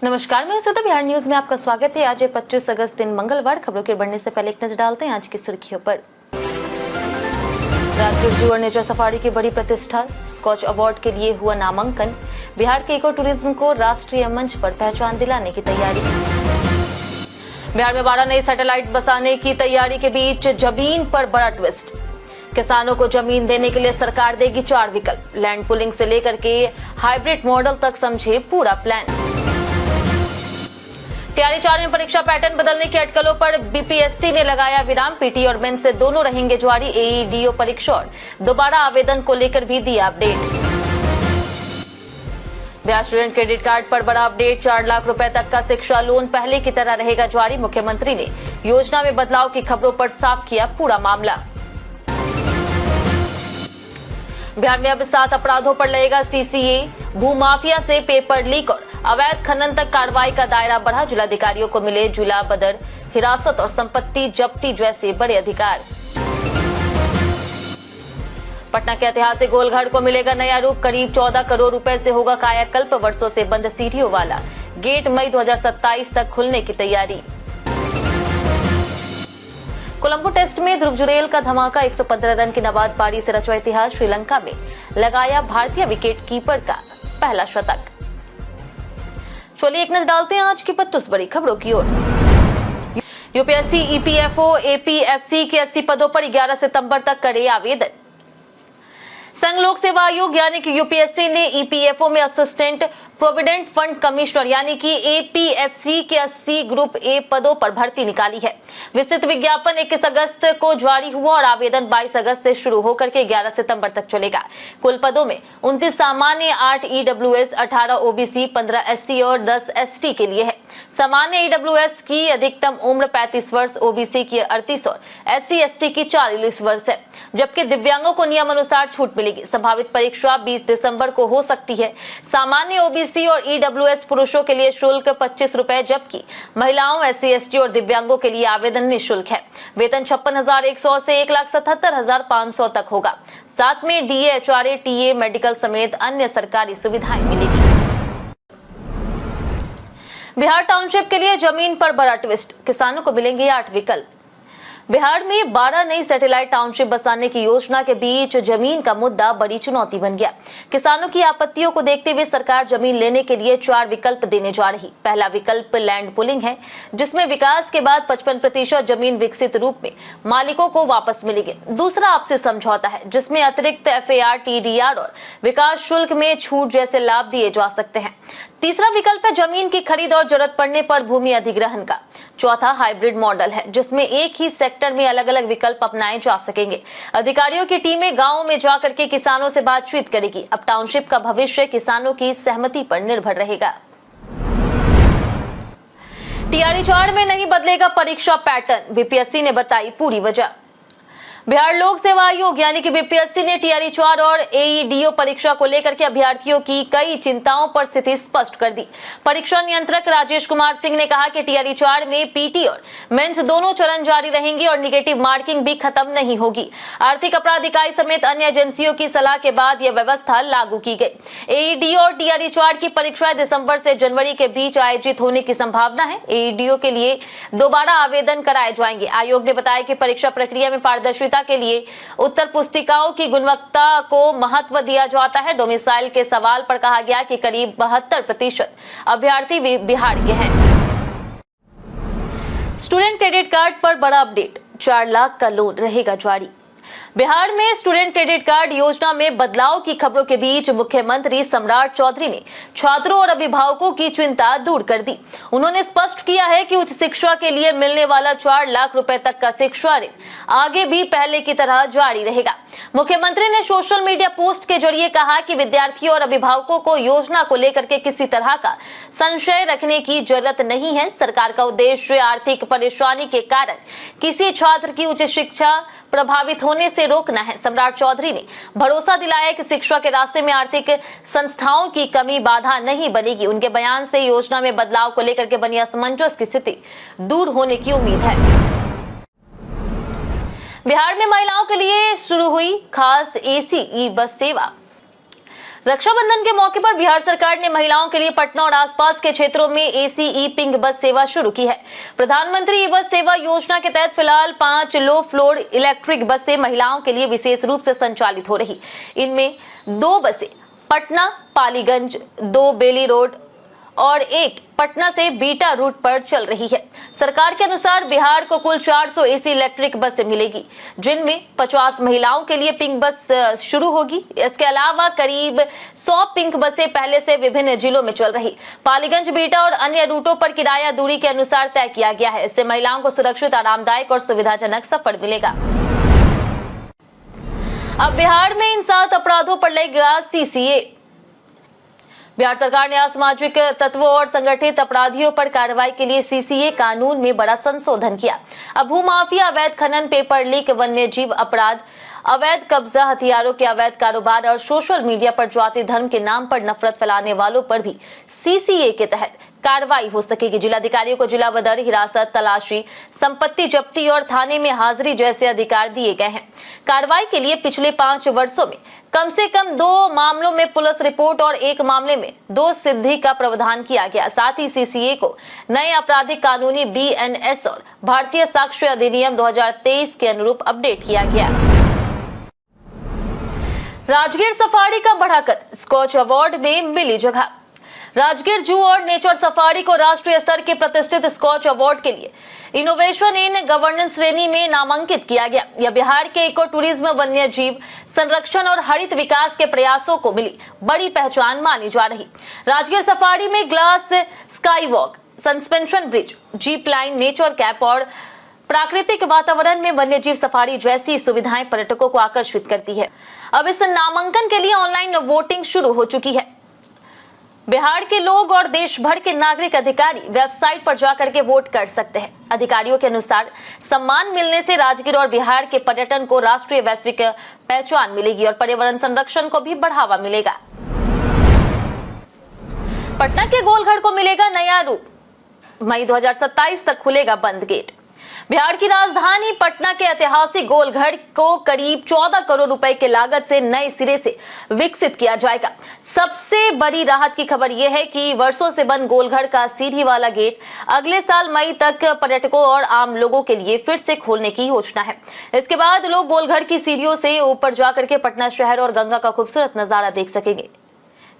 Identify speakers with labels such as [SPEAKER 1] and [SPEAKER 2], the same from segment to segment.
[SPEAKER 1] नमस्कार, मैं सुधा। बिहार न्यूज में आपका स्वागत है। आज 25 अगस्त दिन मंगलवार। खबरों के बढ़ने से पहले एक नजर डालते हैं आज की सुर्खियों पर। राजगीर जू और नेचर सफारी की बड़ी प्रतिष्ठा, स्कॉच अवार्ड के लिए हुआ नामांकन। बिहार के इको टूरिज्म को राष्ट्रीय मंच पर पहचान दिलाने की तैयारी। बिहार में 12 नई सैटेलाइट बसाने की तैयारी के बीच जमीन पर बड़ा ट्विस्ट। किसानों को जमीन देने के लिए सरकार देगी 4 विकल्प। लैंड पुलिंग से लेकर के हाइब्रिड मॉडल तक समझे पूरा प्लान। तैयारी 4 में परीक्षा पैटर्न बदलने की अटकलों पर बीपीएससी ने लगाया विराम। पीटी और मेंस से दोनों रहेंगे जारी। एईडीओ परीक्षा और दोबारा आवेदन को लेकर भी दिया update. Bihar student credit card पर बड़ा अपडेट। 4 लाख रुपए तक का शिक्षा लोन पहले की तरह रहेगा जारी। मुख्यमंत्री ने योजना में बदलाव की खबरों पर साफ किया पूरा मामला। बिहार में अब 7 अपराधों पर लगेगा सीसीए। भूमाफिया से पेपर लीक और अवैध खनन तक कार्रवाई का दायरा बढ़ा। जिलाधिकारियों को मिले जुला बदर, हिरासत और संपत्ति जब्ती जैसे बड़े अधिकार। पटना के ऐतिहासिक गोलघर को मिलेगा नया रूप। करीब 14 करोड़ रुपए से होगा कायाकल्प। वर्षों से बंद सीढ़ियों वाला गेट मई 2027 तक खुलने की तैयारी। कोलंबो टेस्ट में ध्रुव जुरेल का धमाका। 115 रन की नबाद पारी से रचा इतिहास। श्रीलंका में लगाया भारतीय विकेट कीपर का पहला शतक। चलिए एक नजर डालते हैं आज की 25 बड़ी खबरों की ओर। यूपीएससी, ईपीएफओ, एपीएफसी के 80 पदों पर 11 सितंबर तक करे आवेदन। संघ लोक सेवा आयोग यानी कि यूपीएससी ने ईपीएफओ में असिस्टेंट प्रोविडेंट फंड कमिश्नर यानी कि एपीएफसी के 80 ग्रुप ए पदों पर भर्ती निकाली है। विस्तृत विज्ञापन 21 अगस्त को जारी हुआ और आवेदन 22 अगस्त से शुरू होकर के 11 सितंबर तक चलेगा। कुल पदों में 29 सामान्य, 8 ईडब्ल्यूएस, 18 ओबीसी, 15 एससी और 10 एसटी के लिए है। सामान्य ईडब्ल्यूएस की अधिकतम उम्र 35 वर्ष, ओबीसी की 38 और एससी एसटी की 40 वर्ष है, जबकि दिव्यांगों को नियम अनुसार छूट मिलेगी। संभावित परीक्षा 20 दिसंबर को हो सकती है। सामान्य, ओबीसी और ईडब्ल्यूएस पुरुषों के लिए शुल्क 25 रुपए, जबकि महिलाओं, एससी एसटी और दिव्यांगों के लिए आवेदन निःशुल्क है। वेतन 56,100 से 1,77,500 तक होगा। साथ में डीए, एचआरए, टीए, मेडिकल समेत अन्य सरकारी सुविधाएं मिलेगी। बिहार टाउनशिप के लिए जमीन पर बड़ा ट्विस्ट। किसानों को मिलेंगे 8 विकल्प। बिहार में 12 नई सैटेलाइट टाउनशिप बसाने की योजना के बीच जमीन का मुद्दा बड़ी चुनौती बन गया। किसानों की आपत्तियों को देखते हुए सरकार जमीन लेने के लिए 4 विकल्प देने जा रही। पहला विकल्प लैंड पुलिंग है, जिसमें विकास के बाद 55% जमीन विकसित रूप में मालिकों को वापस मिलेगी। दूसरा आपसी समझौता है, जिसमें अतिरिक्त एफएआर, टीडीआर और विकास शुल्क में छूट जैसे लाभ दिए जा सकते हैं। तीसरा विकल्प है जमीन की खरीद और जरूरत पड़ने पर भूमि अधिग्रहण का। चौथा हाइब्रिड मॉडल है, जिसमें एक ही सेक्टर में अलग अलग विकल्प अपनाए जा सकेंगे। अधिकारियों की टीमें गांवों में जाकर के किसानों से बातचीत करेगी। अब टाउनशिप का भविष्य किसानों की सहमति पर निर्भर रहेगा। टीआरई 4 में नहीं बदलेगा परीक्षा पैटर्न। बीपीएससी ने बताई पूरी वजह। बिहार लोक सेवा आयोग यानी कि बीपीएससी ने टीआरई 4 और एईडीओ परीक्षा को लेकर के अभ्यर्थियों की कई चिंताओं पर स्थिति स्पष्ट कर दी। परीक्षा नियंत्रक राजेश कुमार सिंह ने कहा कि टीआरई 4 में पीटी और मेंस दोनों चरण जारी रहेंगे और निगेटिव मार्किंग भी खत्म नहीं होगी। आर्थिक अपराध इकाई समेत अन्य एजेंसियों की सलाह के बाद यह व्यवस्था लागू की गई। एईडीओ और टीआरई 4 की परीक्षाएं दिसंबर से जनवरी के बीच आयोजित होने की संभावना है। एईडीओ के लिए दोबारा आवेदन कराए जाएंगे। आयोग ने बताया कि परीक्षा प्रक्रिया में पारदर्शिता के लिए उत्तर पुस्तिकाओं की गुणवत्ता को महत्व दिया जाता है। डोमिसाइल के सवाल पर कहा गया कि करीब 72% अभ्यर्थी बिहार के हैं। स्टूडेंट क्रेडिट कार्ड पर बड़ा अपडेट। 4 लाख का लोन रहेगा जारी। बिहार में स्टूडेंट क्रेडिट कार्ड योजना में बदलाव की खबरों के बीच मुख्यमंत्री सम्राट चौधरी ने छात्रों और अभिभावकों की चिंता दूर कर दी। उन्होंने स्पष्ट किया है कि उच्च शिक्षा के लिए मिलने वाला 4 लाख रुपए तक का शिक्षा ऋण आगे भी पहले की तरह जारी रहेगा। मुख्यमंत्री ने सोशल मीडिया पोस्ट के जरिए कहा कि विद्यार्थियों और अभिभावकों को योजना को लेकर के किसी तरह का संशय रखने की जरूरत नहीं है। सरकार का उद्देश्य आर्थिक परेशानी के कारण किसी छात्र की उच्च शिक्षा प्रभावित होने से रोकना है। सम्राट चौधरी ने भरोसा दिलाया कि शिक्षा के रास्ते में आर्थिक संस्थाओं की कमी बाधा नहीं बनेगी। उनके बयान से योजना में बदलाव को लेकर के बनी असमंजस की स्थिति दूर होने की उम्मीद है। बिहार में महिलाओं के लिए शुरू हुई खास एसी ई बस सेवा। रक्षाबंधन के मौके पर बिहार सरकार ने महिलाओं के लिए पटना और आसपास के क्षेत्रों में एसी ई पिंक बस सेवा शुरू की है। प्रधानमंत्री ई बस सेवा योजना के तहत फिलहाल 5 लो फ्लोर इलेक्ट्रिक बसें महिलाओं के लिए विशेष रूप से संचालित हो रही। इनमें 2 बसें पटना पालीगंज, 2 बेली रोड और 1 पटना से बीटा रूट पर चल रही है। सरकार के अनुसार बिहार को कुल 400 एसी इलेक्ट्रिक बसें मिलेगी, जिनमें 50 महिलाओं के लिए पिंक बस शुरू होगी। इसके अलावा करीब 100 पिंक बसें पहले से विभिन्न जिलों में चल रही पालीगंज, बीटा और अन्य रूटों पर किराया दूरी के अनुसार तय किया गया है। इससे महिलाओं को सुरक्षित, आरामदायक और सुविधाजनक सफर मिलेगा। अब बिहार में इन 7 अपराधों पर लगेगा सीसीए। बिहार सरकार ने असामाजिक तत्वों और संगठित अपराधियों पर कार्रवाई के लिए सीसीए कानून में बड़ा संशोधन किया। अब भूमाफिया, अवैध खनन, पेपर लीक, वन्य जीव अपराध, अवैध कब्जा, हथियारों के अवैध कारोबार और सोशल मीडिया पर जाति धर्म के नाम पर नफरत फैलाने वालों पर भी सीसीए के तहत कार्रवाई हो सकेगी। जिलाधिकारियों को जिला बदर, हिरासत, तलाशी, संपत्ति जब्ती और थाने में हाजिरी जैसे अधिकार दिए गए हैं। कार्रवाई के लिए पिछले 5 वर्षों में कम से कम 2 मामलों में पुलिस रिपोर्ट और 1 मामले में 2 सिद्धि का प्रावधान किया गया। साथ ही सीसीए को नए आपराधिक कानूनी बीएनएस और भारतीय साक्ष्य अधिनियम 2023 के अनुरूप अपडेट किया गया। राजगीर सफारी का बढ़ा कद, स्कॉच अवार्ड में मिली जगह। राजगीर जू और नेचर सफारी को राष्ट्रीय स्तर के प्रतिष्ठित स्कॉच अवार्ड के लिए इनोवेशन इन गवर्नेंस श्रेणी में नामांकित किया गया। यह बिहार के इको टूरिज्म, वन्य जीव संरक्षण और हरित विकास के प्रयासों को मिली बड़ी पहचान मानी जा रही। राजगीर सफारी में glass sky walk, suspension bridge, jeep line, nature cap और प्राकृतिक वातावरण में वन्य जीव सफारी जैसी सुविधाएं पर्यटकों को आकर्षित करती है। अब इस नामांकन के लिए ऑनलाइन वोटिंग शुरू हो चुकी है। बिहार के लोग और देश भर के नागरिक अधिकारी वेबसाइट पर जाकर के वोट कर सकते हैं। अधिकारियों के अनुसार सम्मान मिलने से राजगीर और बिहार के पर्यटन को राष्ट्रीय वैश्विक पहचान मिलेगी और पर्यावरण संरक्षण को भी बढ़ावा मिलेगा। पटना के गोलघर को मिलेगा नया रूप, मई 2027 तक खुलेगा बंद गेट। बिहार की राजधानी पटना के ऐतिहासिक गोलघर को करीब 14 करोड़ रुपए के लागत से नए सिरे से विकसित किया जाएगा। सबसे बड़ी राहत की खबर यह है कि वर्षों से बंद गोलघर का सीढ़ी वाला गेट अगले साल मई तक पर्यटकों और आम लोगों के लिए फिर से खोलने की योजना है। इसके बाद लोग गोलघर की सीढ़ियों से ऊपर जाकर के पटना शहर और गंगा का खूबसूरत नजारा देख सकेंगे।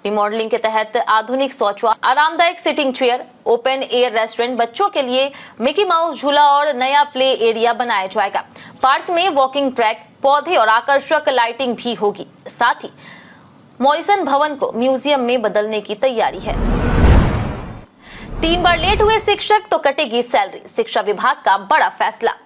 [SPEAKER 1] रिमॉडलिंग के तहत आधुनिक शौचालय, आरामदायक sitting chair, open air restaurant, बच्चों के लिए मिकी माउस झूला और नया प्ले एरिया बनाया जाएगा। पार्क में वॉकिंग ट्रैक, पौधे और आकर्षक लाइटिंग भी होगी। साथ ही मॉरिसन भवन को म्यूजियम में बदलने की तैयारी है। 3 बार लेट हुए शिक्षक तो कटेगी सैलरी, शिक्षा विभाग का बड़ा फैसला।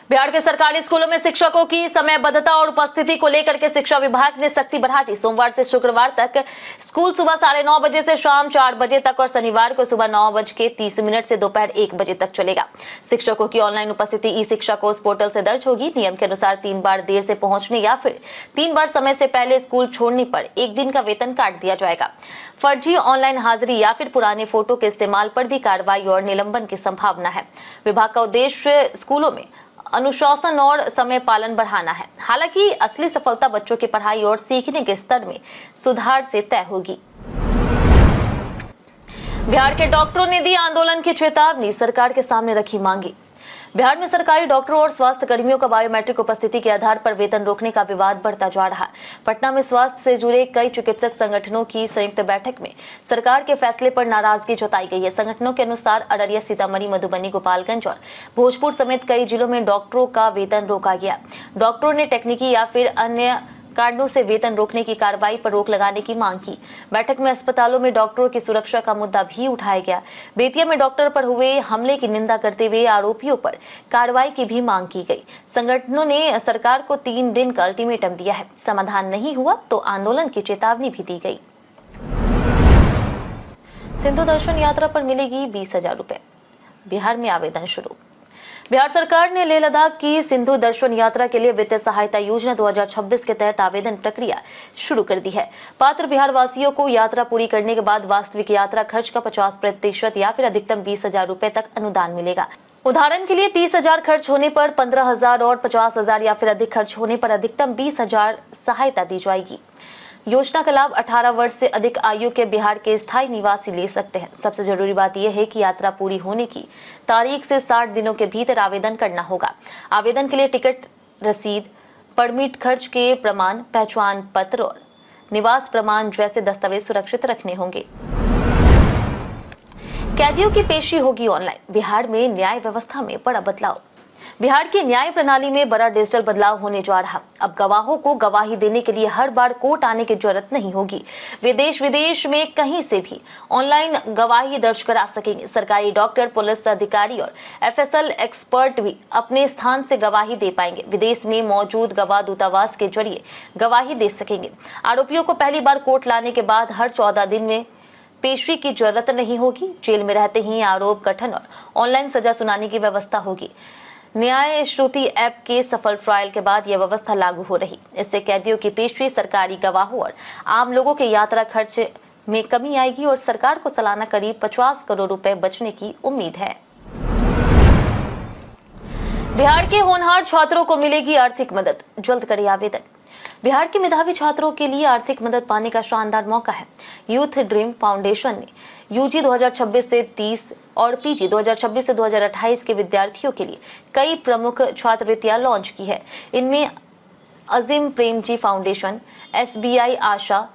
[SPEAKER 1] बिहार के सरकारी स्कूलों में शिक्षकों की समयबद्धता और उपस्थिति को लेकर के शिक्षा विभाग ने सख्ती बढ़ा दी। सोमवार से शुक्रवार तक स्कूल सुबह 9:30 बजे से शाम 4 बजे तक और शनिवार को सुबह 9:30 से दोपहर 1 बजे तक चलेगा। शिक्षकों की ऑनलाइन उपस्थिति ई शिक्षा कोर्स पोर्टल से दर्ज होगी। नियम के अनुसार 3 बार देर से पहुंचने या फिर 3 बार समय से पहले स्कूल छोड़ने पर 1 दिन का वेतन काट दिया जाएगा। फर्जी ऑनलाइन हाजिरी या फिर पुराने फोटो के इस्तेमाल पर भी कार्रवाई और निलंबन की संभावना है। विभाग का उद्देश्य स्कूलों में अनुशासन और समय पालन बढ़ाना है। हालांकि असली सफलता बच्चों की पढ़ाई और सीखने के स्तर में सुधार से तय होगी। बिहार के डॉक्टरों ने दी आंदोलन की चेतावनी, सरकार के सामने रखी मांगी। बिहार में सरकारी डॉक्टरों और स्वास्थ्य कर्मियों का बायोमेट्रिक उपस्थिति के आधार पर वेतन रोकने का विवाद बढ़ता जा रहा है। पटना में स्वास्थ्य से जुड़े कई चिकित्सक संगठनों की संयुक्त बैठक में सरकार के फैसले पर नाराजगी जताई गई है। संगठनों के अनुसार अररिया, सीतामढ़ी, मधुबनी, गोपालगंज और भोजपुर समेत कई जिलों में डॉक्टरों का वेतन रोका गया। डॉक्टरों ने तकनीकी या फिर अन्य कारणों से वेतन रोकने की कार्रवाई पर रोक लगाने की मांग की। बैठक में अस्पतालों में डॉक्टरों की सुरक्षा का मुद्दा भी उठाया गया। बेतिया में डॉक्टर पर हुए हमले की निंदा करते हुए आरोपियों पर कार्रवाई की भी मांग की गई। संगठनों ने सरकार को 3 दिन का अल्टीमेटम दिया है। समाधान नहीं हुआ तो आंदोलन की चेतावनी भी दी गई। सिंधु दर्शन यात्रा पर मिलेगी 20,000 रुपए, बिहार में आवेदन शुरू। बिहार सरकार ने लेह लद्दाख की सिंधु दर्शन यात्रा के लिए वित्तीय सहायता योजना 2026 के तहत आवेदन प्रक्रिया शुरू कर दी है। पात्र बिहार वासियों को यात्रा पूरी करने के बाद वास्तविक यात्रा खर्च का 50% या फिर अधिकतम 20,000 रुपए तक अनुदान मिलेगा। उदाहरण के लिए 30,000 खर्च होने पर 15,000 और 50,000 या फिर अधिक खर्च होने पर अधिकतम 20,000 सहायता दी जाएगी। योजना का लाभ 18 वर्ष से अधिक आयु के बिहार के स्थायी निवासी ले सकते हैं। सबसे जरूरी बात यह है कि यात्रा पूरी होने की तारीख से 60 दिनों के भीतर आवेदन करना होगा। आवेदन के लिए टिकट, रसीद, परमिट, खर्च के प्रमाण, पहचान पत्र और निवास प्रमाण जैसे दस्तावेज सुरक्षित रखने होंगे। कैदियों की पेशी होगी ऑनलाइन। बिहार में न्याय व्यवस्था में बड़ा बदलाव। बिहार की न्याय प्रणाली में बड़ा डिजिटल बदलाव होने जा रहा। अब गवाहों को गवाही देने के लिए हर बार कोर्ट आने की जरूरत नहीं होगी। वे देश विदेश में कहीं से भी ऑनलाइन गवाही दर्ज करा सकेंगे। सरकारी डॉक्टर, पुलिस अधिकारी और FSL एक्सपर्ट भी अपने स्थान से गवाही दे पाएंगे। विदेश में मौजूद गवाह दूतावास के जरिए गवाही दे सकेंगे। आरोपियों को पहली बार कोर्ट लाने के बाद हर 14 दिन में पेशी की जरूरत नहीं होगी। जेल में रहते ही आरोप गठन और ऑनलाइन सजा सुनाने की व्यवस्था होगी। न्याय श्रुति ऐप के सफल ट्रायल के बाद यह व्यवस्था लागू हो रही। इससे कैदियों की पेशी, सरकारी गवाहों और आम लोगों के यात्रा खर्च में कमी आएगी और सरकार को सालाना करीब 50 करोड़ रुपए बचने की उम्मीद है। बिहार के होनहार छात्रों को मिलेगी आर्थिक मदद, जल्द करें आवेदन। बिहार के मेधावी छात्रों के लिए आर्थिक मदद पाने का शानदार मौका है। यूथ ड्रीम फाउंडेशन ने UG 2026 से 30 और PG 2026 से 2028 के विद्यार्थियों के लिए कई प्रमुख छात्रवृत्तियां लॉन्च की है। इनमें अजीम प्रेमजी फाउंडेशन, SBI आशा,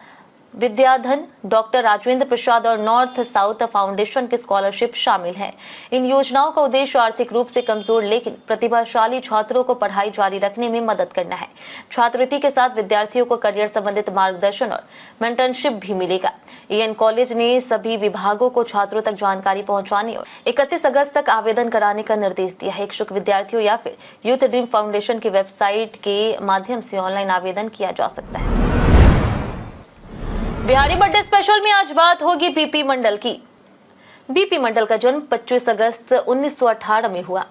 [SPEAKER 1] विद्याधन, डॉक्टर राजेंद्र प्रसाद और नॉर्थ साउथ फाउंडेशन के स्कॉलरशिप शामिल हैं। इन योजनाओं का उद्देश्य आर्थिक रूप से कमजोर लेकिन प्रतिभाशाली छात्रों को पढ़ाई जारी रखने में मदद करना है। छात्रवृत्ति के साथ विद्यार्थियों को करियर संबंधित मार्गदर्शन और मेंटरशिप भी मिलेगा। EN कॉलेज ने सभी विभागों को छात्रों तक जानकारी पहुंचाने और 31 अगस्त तक आवेदन कराने का निर्देश दिया है। इच्छुक विद्यार्थियों या फिर यूथ ड्रीम फाउंडेशन की वेबसाइट के माध्यम से ऑनलाइन आवेदन किया जा सकता है। बिहारी बर्थडे स्पेशल में आज बात होगी BP मंडल की। BP मंडल का जन्म 25 अगस्त 1918 में हुआ।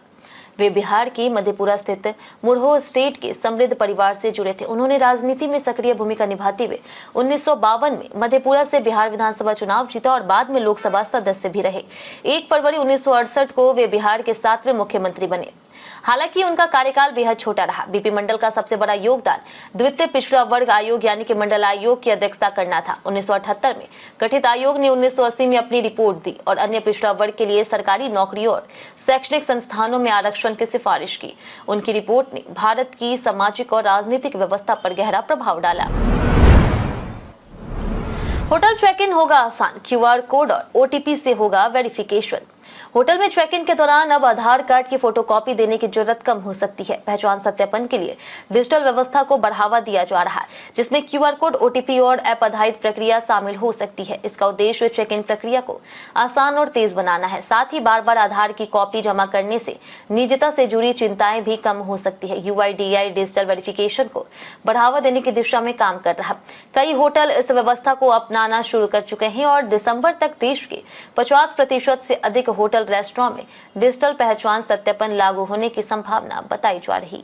[SPEAKER 1] वे बिहार की मधेपुरा स्थित मुरहो स्टेट के समृद्ध परिवार से जुड़े थे। उन्होंने राजनीति में सक्रिय भूमिका निभाते हुए 1952 में मधेपुरा से बिहार विधानसभा चुनाव जीता और बाद में लोकसभा सदस्य भी रहे। 1 फरवरी 1968 को वे बिहार के 7वें मुख्यमंत्री बने। हालांकि उनका कार्यकाल बेहद छोटा रहा। BP मंडल का सबसे बड़ा योगदान द्वितीय पिछड़ा वर्ग आयोग यानी कि मंडल आयोग की अध्यक्षता करना था। 1978 में गठित आयोग ने 1980 में अपनी रिपोर्ट दी और अन्य पिछड़ा वर्ग के लिए सरकारी नौकरियों और शैक्षणिक संस्थानों में आरक्षण की सिफारिश की। उनकी रिपोर्ट ने भारत की सामाजिक और राजनीतिक व्यवस्था पर गहरा प्रभाव डाला। होटल चेक इन होगा आसान, QR कोड और OTP से होगा वेरिफिकेशन। होटल में चेक इन के दौरान अब आधार कार्ड की फोटोकॉपी देने की जरूरत कम हो सकती है। पहचान सत्यापन के लिए डिजिटल व्यवस्था को बढ़ावा दिया जा रहा है, जिसमें QR कोड, OTP और ऐप आधारित प्रक्रिया शामिल हो सकती है। इसका उद्देश्य चेक इन प्रक्रिया को आसान और तेज बनाना है। साथ ही बार बार आधार की कॉपी जमा करने से निजता से जुड़ी चिंताएं भी कम हो सकती है। UIDAI डिजिटल वेरिफिकेशन को बढ़ावा देने की दिशा में काम कर रहा है। कई होटल इस व्यवस्था को अपनाना शुरू कर चुके हैं और दिसंबर तक देश के 50% से अधिक होटल रेस्टोरेंट में डिजिटल पहचान सत्यापन लागू होने की संभावना बताई जा रही।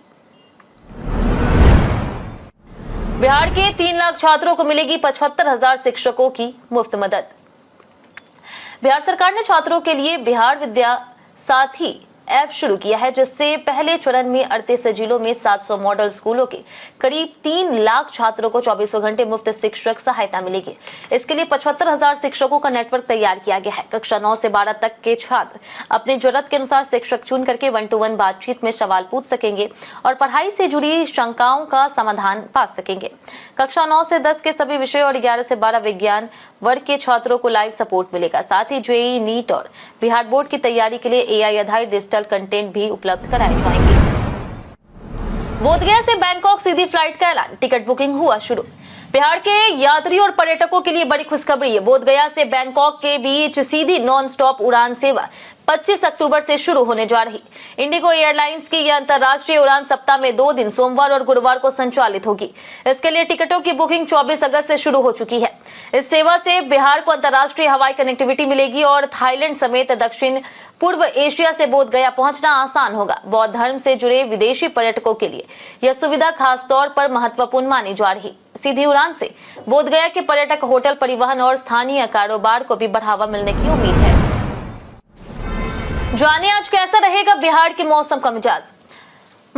[SPEAKER 1] बिहार के 3 लाख छात्रों को मिलेगी 75,000 शिक्षकों की मुफ्त मदद। बिहार सरकार ने छात्रों के लिए बिहार विद्या साथी ऐप शुरू किया है, जिससे पहले चरण में 38 जिलों में 700 मॉडल स्कूलों के करीब 3 लाख छात्रों को 24 घंटे मुफ्त शिक्षक सहायता मिलेगी। इसके लिए 75,000 शिक्षकों का नेटवर्क तैयार किया गया है। कक्षा 9 से 12 तक के छात्र अपनी जरूरत के अनुसार शिक्षक चुन करके 1-to-1 बातचीत में सवाल पूछ सकेंगे और पढ़ाई से जुड़ी शंकाओं का समाधान पा सकेंगे। कक्षा 9 से 10 के सभी विषय और 11 से 12 विज्ञान वर्ग के छात्रों को लाइव सपोर्ट मिलेगा। साथ ही JEE, नीट और बिहार बोर्ड की तैयारी के लिए AI आधारित डिजिटल कंटेंट भी उपलब्ध कराए जाएंगे। बोधगया से बैंकॉक सीधी फ्लाइट का ऐलान, टिकट बुकिंग हुआ शुरू। बिहार के यात्रियों और पर्यटकों के लिए बड़ी खुशखबरी है। बोधगया से बैंकॉक के बीच सीधी नॉन स्टॉप उड़ान सेवा 25 अक्टूबर से शुरू होने जा रही। इंडिगो एयरलाइंस की यह अंतर्राष्ट्रीय उड़ान सप्ताह में 2 दिन सोमवार और गुरुवार को संचालित होगी। इसके लिए टिकटों की बुकिंग 24 अगस्त से शुरू हो चुकी है। इस सेवा से बिहार को अंतर्राष्ट्रीय हवाई कनेक्टिविटी मिलेगी और थाईलैंड समेत दक्षिण पूर्व एशिया से बोधगया पहुंचना आसान होगा। बौद्ध धर्म से जुड़े विदेशी पर्यटकों के लिए यह सुविधा खास तौर पर महत्वपूर्ण मानी जा रही। सीधी उड़ान से बोधगया के पर्यटक, होटल, परिवहन और स्थानीय कारोबार को भी बढ़ावा मिलने की उम्मीद है। जाने आज कैसा रहेगा बिहार के मौसम का मिजाज।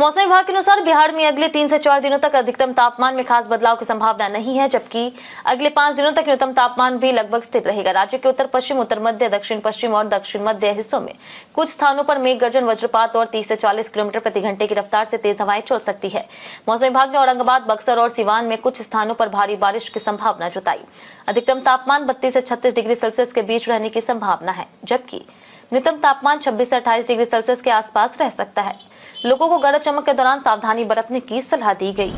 [SPEAKER 1] मौसम विभाग के अनुसार बिहार में अगले 3 से 4 दिनों तक अधिकतम तापमान में खास बदलाव की संभावना नहीं है, जबकि अगले 5 दिनों तक न्यूनतम तापमान भी लगभग स्थिर रहेगा। राज्य के उत्तर पश्चिम, उत्तर मध्य, दक्षिण पश्चिम और दक्षिण मध्य हिस्सों में कुछ स्थानों पर मेघ गर्जन, वज्रपात और 30 से 40 किलोमीटर प्रति घंटे की रफ्तार से तेज हवाएं चल सकती है। मौसम विभाग ने औरंगाबाद, बक्सर और सिवान में कुछ स्थानों पर भारी बारिश की संभावना जताई। अधिकतम तापमान 32 से 36 डिग्री सेल्सियस के बीच रहने की संभावना है, जबकि न्यूनतम तापमान 26 से 28 डिग्री सेल्सियस के आसपास रह सकता है। लोगों को गरज चमक के दौरान सावधानी बरतने की सलाह दी गई।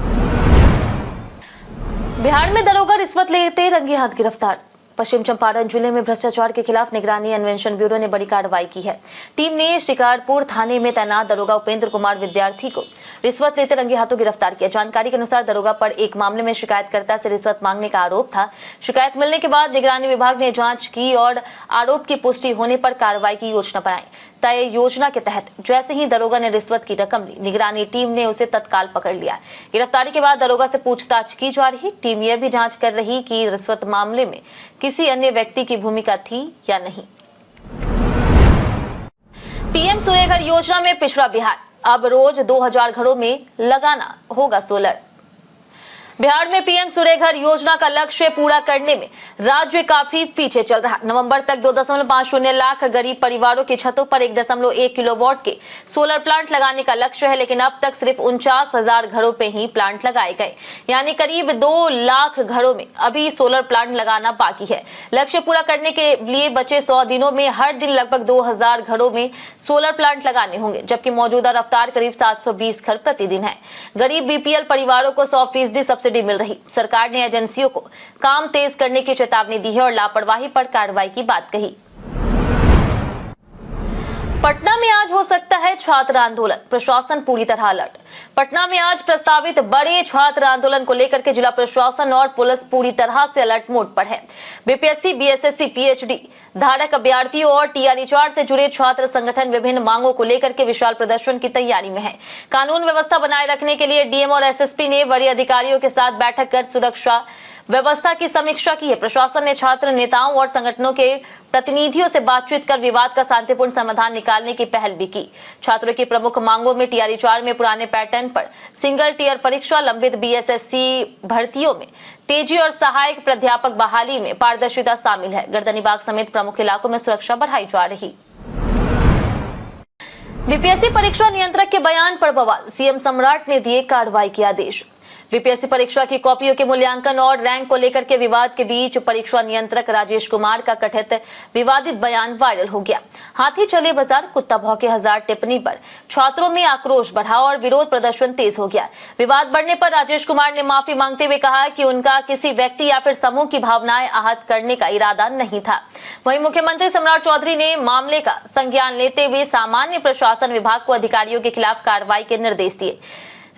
[SPEAKER 1] बिहार में दरोगा रिश्वत लेते रंगे हाथ गिरफ्तार। पश्चिम चंपारण जिले में भ्रष्टाचार के खिलाफ निगरानी अन्वेषण ब्यूरो ने बड़ी कार्रवाई की है। टीम ने शिकारपुर थाने में तैनात दरोगा उपेंद्र कुमार विद्यार्थी को रिश्वत लेते रंगे हाथों गिरफ्तार किया। जानकारी के अनुसार दरोगा पर एक मामले में शिकायतकर्ता से रिश्वत मांगने का आरोप था। शिकायत मिलने के बाद निगरानी विभाग ने जांच की और आरोप की पुष्टि होने पर कार्रवाई की योजना बनाई। तय योजना के तहत जैसे ही दरोगा ने रिश्वत की रकम ली, निगरानी टीम ने उसे तत्काल पकड़ लिया। गिरफ्तारी के बाद दरोगा से पूछताछ की जा रही। टीम यह भी जांच कर रही कि रिश्वत मामले में किसी अन्य व्यक्ति की भूमिका थी या नहीं। पीएम सूर्यघर योजना में पिछड़ा बिहार, अब रोज 2000 घरों में लगाना होगा सोलर। बिहार में पीएम सूर्यघर योजना का लक्ष्य पूरा करने में राज्य काफी पीछे चल रहा। नवंबर तक 2.50 लाख गरीब परिवारों की छतों पर 1.1 किलोवाट के सोलर प्लांट लगाने का लक्ष्य है, लेकिन अब तक सिर्फ 49,000 घरों पे ही प्लांट लगाए गए, यानी करीब 2 लाख घरों में अभी सोलर प्लांट लगाना बाकी है। लक्ष्य पूरा करने के लिए बचे 100 दिनों में हर दिन लगभग 2000 घरों में सोलर प्लांट लगाने होंगे, जबकि मौजूदा रफ्तार करीब 720 घर प्रतिदिन है। गरीब बीपीएल परिवारों को 100% सब्सिडी मिल रही। सरकार ने एजेंसियों को काम तेज करने की चेतावनी दी है और लापरवाही पर कार्रवाई की बात कही। पटना में आज हो सकता है छात्र आंदोलन, प्रशासन पूरी तरह अलर्ट। पटना में आज प्रस्तावित बड़े छात्र आंदोलन को लेकर के जिला प्रशासन और पुलिस पूरी तरह से अलर्ट मोड पर है। बीपीएससी, बीएसएससी, पीएचडी धारक अभ्यर्थियों और टीआर-4 से जुड़े छात्र संगठन विभिन्न मांगों को लेकर के विशाल प्रदर्शन की तैयारी में है। कानून व्यवस्था बनाए रखने के लिए डीएम और एसएसपी ने वरीय अधिकारियों के साथ बैठक कर सुरक्षा व्यवस्था की समीक्षा की है। प्रशासन ने छात्र नेताओं और संगठनों के प्रतिनिधियों से बातचीत कर विवाद का शांतिपूर्ण समाधान निकालने की पहल भी की। छात्रों की प्रमुख मांगों में टीआर-4 में पुराने पैटर्न पर सिंगल टीयर परीक्षा, लंबित बीएसएससी भर्तियों में तेजी और सहायक प्राध्यापक बहाली में पारदर्शिता शामिल है। गर्दनीबाग समेत प्रमुख इलाकों में सुरक्षा बढ़ाई जा रही। बीपीएससी परीक्षा नियंत्रक के बयान पर बवाल, सीएम सम्राट ने दिए कार्रवाई के आदेश। बीपीएससी परीक्षा की कॉपियों के मूल्यांकन और रैंक को लेकर के विवाद के बीच परीक्षा नियंत्रक राजेश कुमार का कथित विवादित बयान वायरल हो गया। हाथी चले बाजार, कुत्ता भौंके हजार टिप्पणी पर छात्रों में आक्रोश बढ़ा और विरोध प्रदर्शन तेज हो गया। विवाद बढ़ने पर राजेश कुमार ने माफी मांगते हुए कहा कि उनका किसी व्यक्ति या फिर समूह की भावनाएं आहत करने का इरादा नहीं था। वहीं मुख्यमंत्री सम्राट चौधरी ने मामले का संज्ञान लेते हुए सामान्य प्रशासन विभाग को अधिकारियों के खिलाफ कार्रवाई के निर्देश दिए।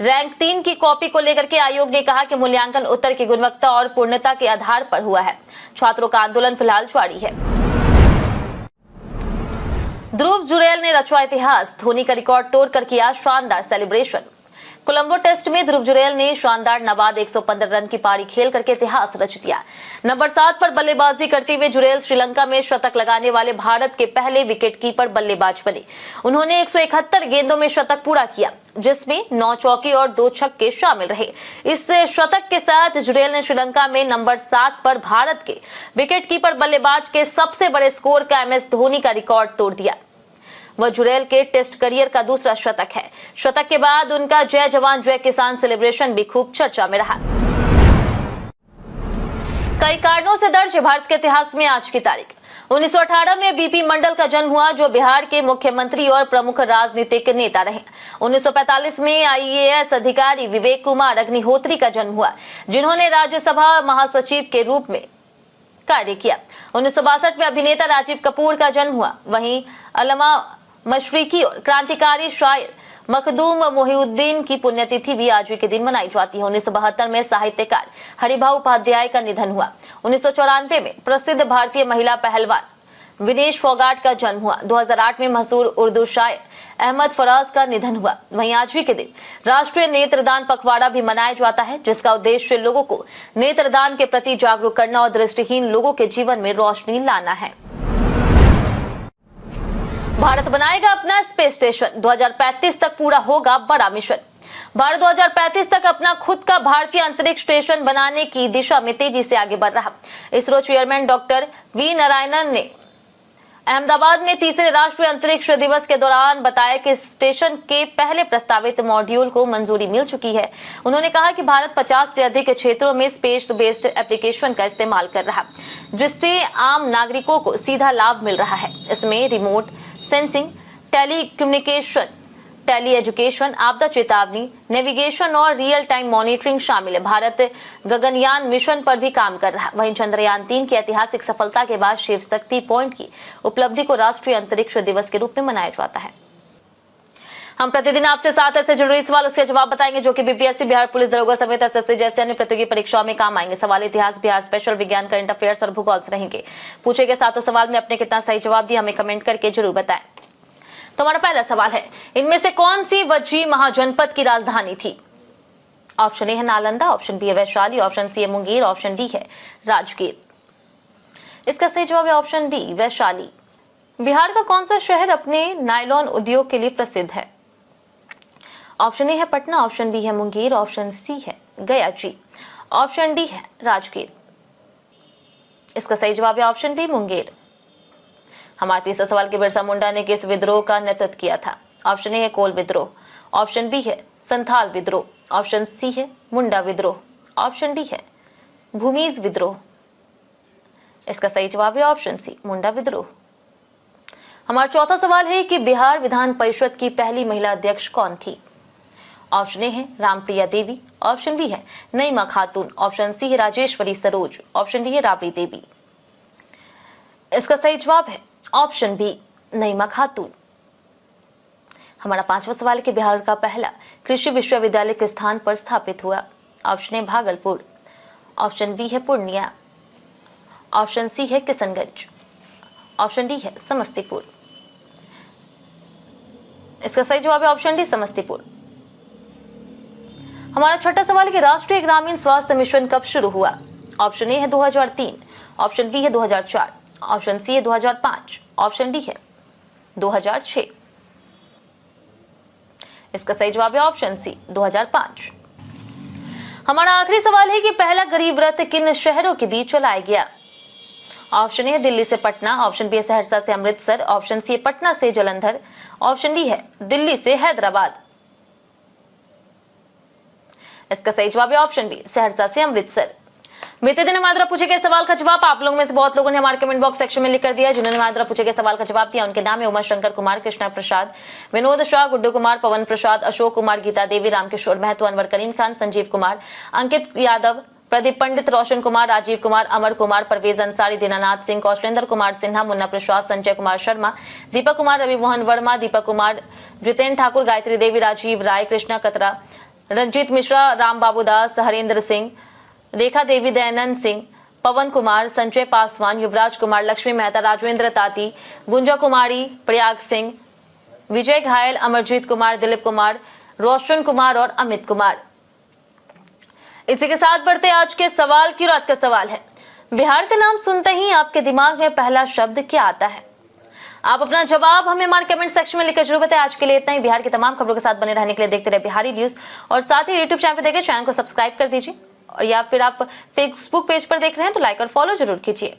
[SPEAKER 1] रैंक 3 की कॉपी को लेकर के आयोग ने कहा कि मूल्यांकन उत्तर की गुणवत्ता और पूर्णता के आधार पर हुआ है। छात्रों का आंदोलन फिलहाल जारी है। ध्रुव जुरैल ने रचवा इतिहास, धोनी का रिकॉर्ड तोड़कर किया शानदार सेलिब्रेशन। कोलंबो टेस्ट में ध्रुव जुरैल ने शानदार नवाद 115 रन की पारी खेल करके इतिहास रच दिया। नंबर 7 पर बल्लेबाजी करते हुए जुरैल श्रीलंका में शतक लगाने वाले भारत के पहले विकेटकीपर बल्लेबाज बने। उन्होंने 171 गेंदों में शतक पूरा किया, जिसमें 9 चौके और 2 छक्के शामिल रहे। इस शतक के साथ जुरैल ने श्रीलंका में नंबर 7 पर भारत के विकेटकीपर बल्लेबाज के सबसे बड़े स्कोर का एमएस धोनी का रिकॉर्ड तोड़ दिया। वह जुरैल के टेस्ट करियर का दूसरा शतक है। शतक के बाद उनका जय जवान जय किसान सेलिब्रेशन भी खूब चर्चा में रहा। कई कारणों से दर्ज भारत के इतिहास में आज की तारीख 1918 में बीपी मंडल का जन्म हुआ, जो बिहार के मुख्यमंत्री और प्रमुख राजनीतिक नेता रहे। 1945 में आईएएस अधिकारी विवेक कुमार अग्निहोत्री का जन्म हुआ, जिन्होंने राज्यसभा महासचिव के रूप में कार्य किया। 1962 में अभिनेता राजीव कपूर का जन्म हुआ। वहीं अल्लामा मशरिकी और क्रांतिकारी शायर मखदूम मोहिउद्दीन की पुण्यतिथि भी आज के दिन मनाई जाती है। 1972 में साहित्यकार हरिभाऊ उपाध्याय का निधन हुआ। 1994 में प्रसिद्ध भारतीय महिला पहलवान विनेश फोगाट का जन्म हुआ। 2008 में मशहूर उर्दू शायर अहमद फराज का निधन हुआ। वहीं आज के दिन राष्ट्रीय नेत्रदान पखवाड़ा भी मनाया जाता है, जिसका उद्देश्य लोगों को नेत्रदान के प्रति जागरूक करना और दृष्टिहीन लोगों के जीवन में रोशनी लाना है। भारत बनाएगा अपना स्पेस स्टेशन, 2035 तक पूरा होगा बड़ा मिशन। भारत 2035 तक अपना खुद का भारतीय अंतरिक्ष स्टेशन बनाने की दिशा में तेजी से आगे बढ़ रहा। ISRO chairman doctor V Narayanan ने अहमदाबाद में तीसरे राष्ट्रीय अंतरिक्ष दिवस के दौरान बताया कि स्टेशन के पहले प्रस्तावित मॉड्यूल को मंजूरी मिल चुकी है। उन्होंने कहा कि भारत 50 से अधिक क्षेत्रों में स्पेस बेस्ड एप्लीकेशन का इस्तेमाल कर रहा, जिससे आम नागरिकों को सीधा लाभ मिल रहा है। इसमें remote sensing, telecommunication, tele education, आपदा चेतावनी, नेविगेशन और रियल टाइम मॉनिटरिंग शामिल है। भारत गगनयान मिशन पर भी काम कर रहा है। वहीं चंद्रयान 3 की ऐतिहासिक सफलता के बाद शिव शक्ति पॉइंट की उपलब्धि को राष्ट्रीय अंतरिक्ष दिवस के रूप में मनाया जाता है। हम प्रतिदिन आपसे 7 ऐसे जरूरी सवाल उसके जवाब बताएंगे जो कि बीपीएससी, बिहार पुलिस दरोगा समेत एसएससी जैसे अन्य प्रतियोगी परीक्षाओं में काम आएंगे। सवाल इतिहास, बिहार स्पेशल, विज्ञान, करंट अफेयर्स और भूगोल से रहेंगे। पूछे गए 7 सवाल में आपने कितना सही जवाब दिया हमें कमेंट करके जरूर बताएं। तो हमारा पहला सवाल है, इनमें से कौन सी वज्जी महाजनपद की राजधानी थी? ऑप्शन ए है नालंदा, ऑप्शन बी है वैशाली, ऑप्शन सी है मुंगेर, ऑप्शन डी है राजगीर। इसका सही जवाब है ऑप्शन डी वैशाली। बिहार का कौन सा शहर अपने नायलॉन उद्योग के लिए प्रसिद्ध है? ऑप्शन ए है पटना, ऑप्शन बी है मुंगेर, ऑप्शन सी है गया जी, ऑप्शन डी है राजगीर। इसका सही जवाब है ऑप्शन बी मुंगेर। हमारे तीसरे सवाल के, बिरसा मुंडा ने किस विद्रोह का नेतृत्व किया था? ऑप्शन ए है कोल विद्रोह, ऑप्शन बी है संथाल विद्रोह, ऑप्शन सी है मुंडा विद्रोह, ऑप्शन डी है भूमिज विद्रोह। इसका सही जवाब है ऑप्शन सी मुंडा विद्रोह। हमारा चौथा सवाल है कि बिहार विधान परिषद की पहली महिला अध्यक्ष कौन थी? ऑप्शन ए है रामप्रिया देवी, ऑप्शन बी है नईमा खातून, ऑप्शन सी है राजेश्वरी सरोज, ऑप्शन डी है राबड़ी देवी। इसका सही जवाब है ऑप्शन बी नईमा खातून। हमारा पांचवा सवाल है कि बिहार का पहला कृषि विश्वविद्यालय किस स्थान पर स्थापित हुआ? Option A Bhagalpur, option B है पूर्णिया, ऑप्शन सी है किशनगंज, ऑप्शन डी है समस्तीपुर। इसका सही जवाब है ऑप्शन डी समस्तीपुर। हमारा छठा सवाल है कि राष्ट्रीय ग्रामीण स्वास्थ्य मिशन कब शुरू हुआ? ऑप्शन ए है 2003, ऑप्शन बी है 2004, ऑप्शन सी है 2005, ऑप्शन डी है 2006। इसका सही जवाब है ऑप्शन सी 2005। हमारा आखिरी सवाल है कि पहला गरीब रथ किन शहरों के बीच चलाया गया? ऑप्शन ए है दिल्ली से पटना, ऑप्शन बी है सहरसा से अमृतसर, ऑप्शन सी है पटना से जलंधर, ऑप्शन डी है दिल्ली से हैदराबाद। इसका सही जवाब है ऑप्शन बी सहरसा से अमृतसर। बीते दिन हमारे द्वारा पूछे गए सवाल का जवाब आप लोगों में से बहुत लोगों ने हमारे कमेंट बॉक्स सेक्शन में लिख कर दिया। जिन्होंने हमारे द्वारा पूछे गए सवाल का जवाब दिया उनके नाम है उमा शंकर कुमार, कृष्णा प्रसाद, विनोद शाह, गुड्डू कुमार, पवन प्रसाद, अशोक कुमार, गीता देवी, रामकिशोर महतो, अनवर करीम खान, संजीव कुमार, अंकित यादव, प्रदीप पंडित, रोशन कुमार, राजीव कुमार, अमर कुमार, परवेज अंसारी, दीनानाथ सिंह, कौशलेंद्र कुमार सिन्हा, मुन्ना प्रसाद, संजय कुमार शर्मा, दीपक कुमार, रवि मोहन वर्मा, दीपक कुमार, जितेंद्र ठाकुर, गायत्री देवी, राजीव राय, कृष्णा कतरा, रंजीत मिश्रा, राम बाबू दास, हरेंद्र सिंह, रेखा देवी, दयानंद सिंह, पवन कुमार, संजय पासवान, युवराज कुमार, लक्ष्मी मेहता, राजवेंद्र ताती, गुंजा कुमारी, प्रयाग सिंह, विजय घायल, अमरजीत कुमार, दिलीप कुमार, रोशन कुमार और अमित कुमार। इसी के साथ बढ़ते आज के सवाल की। आज का सवाल है, बिहार का नाम सुनते ही आपके दिमाग में पहला शब्द क्या आता है? आप अपना जवाब हमें हमारे कमेंट सेक्शन में लिखकर जरूर बताएं। आज के लिए इतना ही। बिहार की तमाम खबरों के साथ बने रहने के लिए देखते रहे बिहारी न्यूज और साथ ही यूट्यूब चैनल पर देखिए, चैनल को सब्सक्राइब कर दीजिए और या फिर आप फेसबुक पेज पर देख रहे हैं तो लाइक और फॉलो जरूर कीजिए।